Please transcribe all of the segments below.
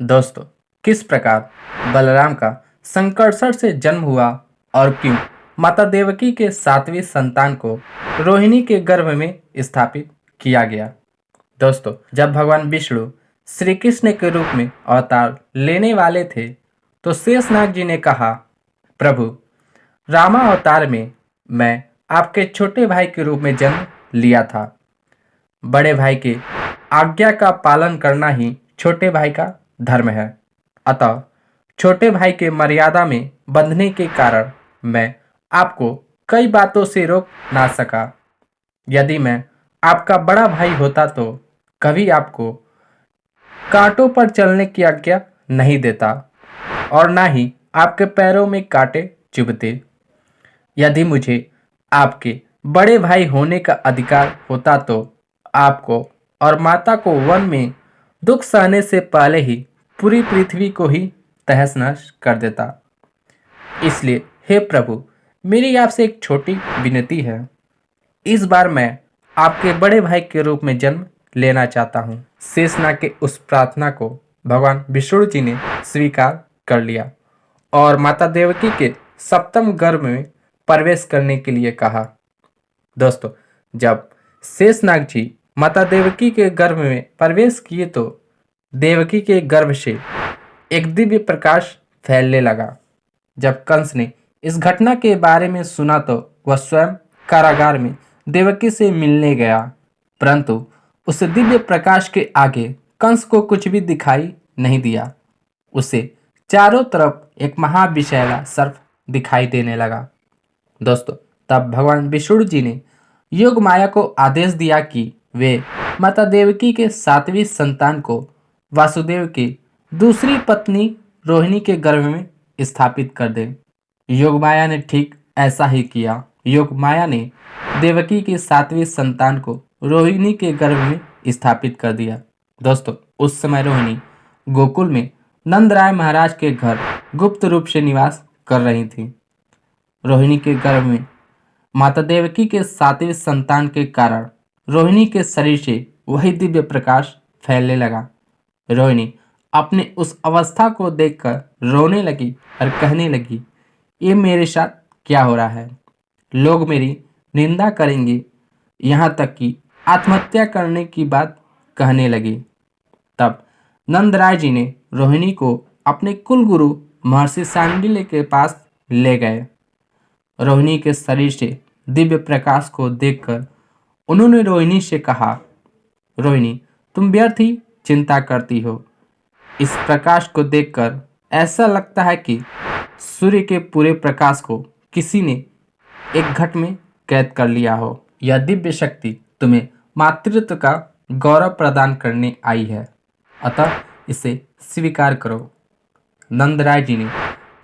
दोस्तों, किस प्रकार बलराम का संकर्षण से जन्म हुआ और क्यों माता देवकी के सातवीं संतान को रोहिणी के गर्भ में स्थापित किया गया। दोस्तों, जब भगवान विष्णु श्री कृष्ण के रूप में अवतार लेने वाले थे तो शेषनाग जी ने कहा, प्रभु, रामा अवतार में मैं आपके छोटे भाई के रूप में जन्म लिया था। बड़े भाई के आज्ञा का पालन करना ही छोटे भाई का धर्म है। अतः छोटे भाई के मर्यादा में बंधने के कारण मैं आपको कई बातों से रोक ना सका। यदि मैं आपका बड़ा भाई होता तो कभी आपको कांटों पर चलने की आज्ञा नहीं देता और ना ही आपके पैरों में कांटे चुभते। यदि मुझे आपके बड़े भाई होने का अधिकार होता तो आपको और माता को वन में दुख सहने से पहले ही पूरी पृथ्वी को ही तहस नहस कर देता। इसलिए हे प्रभु, मेरी आपसे एक छोटी विनती है। इस बार मैं आपके बड़े भाई के रूप में जन्म लेना चाहता हूँ। शेषनाग के उस प्रार्थना को भगवान विष्णु जी ने स्वीकार कर लिया और माता देवकी के सप्तम गर्भ में प्रवेश करने के लिए कहा। दोस्तों, जब शेषनाग जी माता देवकी के गर्भ में प्रवेश किए तो देवकी के गर्भ से एक दिव्य प्रकाश फैलने लगा। जब कंस ने इस घटना के बारे में सुना तो वह स्वयं कारागार में देवकी से मिलने गया, परंतु उस दिव्य प्रकाश के आगे कंस को कुछ भी दिखाई नहीं दिया। उसे चारों तरफ एक महाविषैला सर्प दिखाई देने लगा। दोस्तों, तब भगवान विष्णु जी ने योग माया को आदेश दिया कि वे माता देवकी के सातवीं संतान को वासुदेव की दूसरी पत्नी रोहिणी के गर्भ में स्थापित कर दें। योग माया ने ठीक ऐसा ही किया। योग माया ने देवकी की सातवीं संतान को रोहिणी के गर्भ में स्थापित कर दिया। दोस्तों, उस समय रोहिणी गोकुल में नंदराय महाराज के घर गुप्त रूप से निवास कर रही थी। रोहिणी के गर्भ में माता देवकी के सातवें संतान के कारण रोहिणी के शरीर से वही दिव्य प्रकाश फैलने लगा। रोहिणी अपने उस अवस्था को देखकर रोने लगी और कहने लगी, ये मेरे साथ क्या हो रहा है? लोग मेरी निंदा करेंगे, यहाँ तक कि आत्महत्या करने की बात कहने लगी। तब नंदराय जी ने रोहिणी को अपने कुलगुरु महर्षि सांडिल्य के पास ले गए। रोहिणी के शरीर से दिव्य प्रकाश को देखकर उन्होंने रोहिणी से कहा, रोहिणी, तुम व्यर्थ ही चिंता करती हो। इस प्रकाश को देखकर ऐसा लगता है कि सूर्य के पूरे प्रकाश को किसी ने एक घट में कैद कर लिया हो। यह दिव्य शक्ति तुम्हें मातृत्व का गौरव प्रदान करने आई है, अतः इसे स्वीकार करो। नंदराय जी ने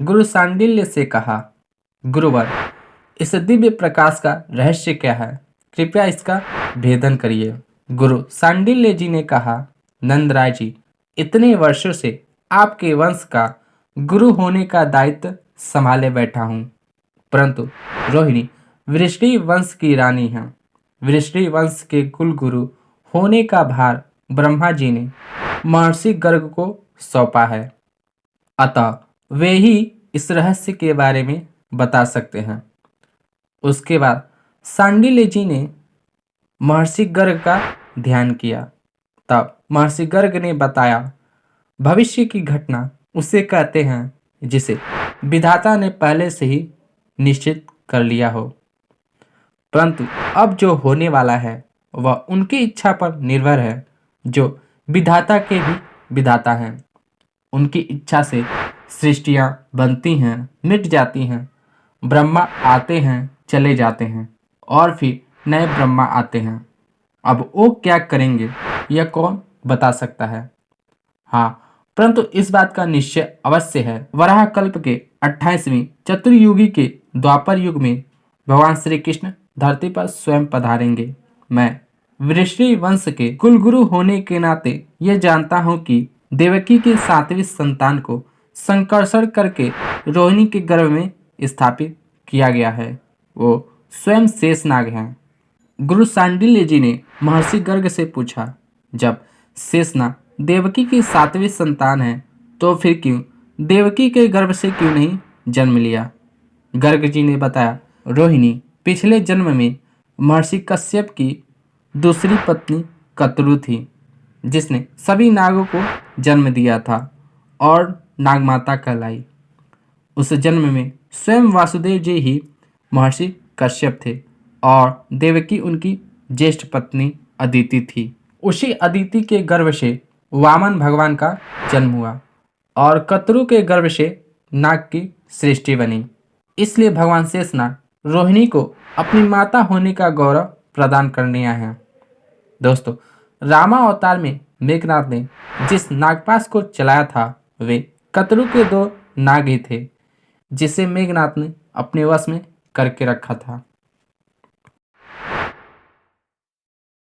गुरु सांडिल्य से कहा, गुरुवर, इस दिव्य प्रकाश का रहस्य क्या है? कृपया इसका भेदन करिए। गुरु सांडिल्य जी ने कहा, नंदराय जी, इतने वर्षों से आपके वंश का गुरु होने का दायित्व संभाले बैठा हूँ, परंतु रोहिणी वृष्णि वंश की रानी है। वृष्णि वंश के कुल गुरु होने का भार ब्रह्मा जी ने महर्षि गर्ग को सौंपा है, अतः वे ही इस रहस्य के बारे में बता सकते हैं। उसके बाद सांडिल्य जी ने महर्षि गर्ग का ध्यान किया। तब महर्षि गर्ग ने बताया, भविष्य की घटना उसे कहते हैं जिसे विधाता ने पहले से ही निश्चित कर लिया हो, परंतु अब जो होने वाला है वह उनकी इच्छा पर निर्भर है, जो विधाता के भी विधाता हैं। उनकी इच्छा से सृष्टियां बनती हैं, मिट जाती हैं। ब्रह्मा आते हैं, चले जाते हैं और फिर नए ब्रह्मा आते हैं। अब वो क्या करेंगे यह कौन बता सकता है? हाँ, परंतु इस बात का निश्चय अवश्य है, वराह कल्प के 28वें चतुर्युगी के द्वापर युग में भगवान श्री कृष्ण धरती पर स्वयं पधारेंगे। मैं वृष्णि वंश के कुलगुरु होने के नाते यह जानता हूँ कि देवकी के सातवीं संतान को संकर्षण करके रोहिणी के गर्भ में स्थापित किया गया है। वो स्वयं शेषनाग हैं। गुरु सांडिल्य जी ने महर्षि गर्ग से पूछा, जब शेषनाग देवकी की सातवीं संतान है तो फिर क्यों देवकी के गर्भ से क्यों नहीं जन्म लिया? गर्ग जी ने बताया, रोहिणी पिछले जन्म में महर्षि कश्यप की दूसरी पत्नी कतरु थी, जिसने सभी नागों को जन्म दिया था और नागमाता कहलाई। उस जन्म में स्वयं वासुदेव जी ही महर्षि कश्यप थे और देवकी उनकी ज्येष्ठ पत्नी अदिति थी। उसी अदिति के गर्भ से वामन भगवान का जन्म हुआ और कतरु के गर्भ से नाग की सृष्टि बनी। इसलिए भगवान शेषनाग रोहिणी को अपनी माता होने का गौरव प्रदान करने आए हैं। दोस्तों, रामा अवतार में मेघनाथ ने जिस नागपाश को चलाया था वे कतरु के दो नाग ही थे, जिसे मेघनाथ ने अपने वश में करके रखा था।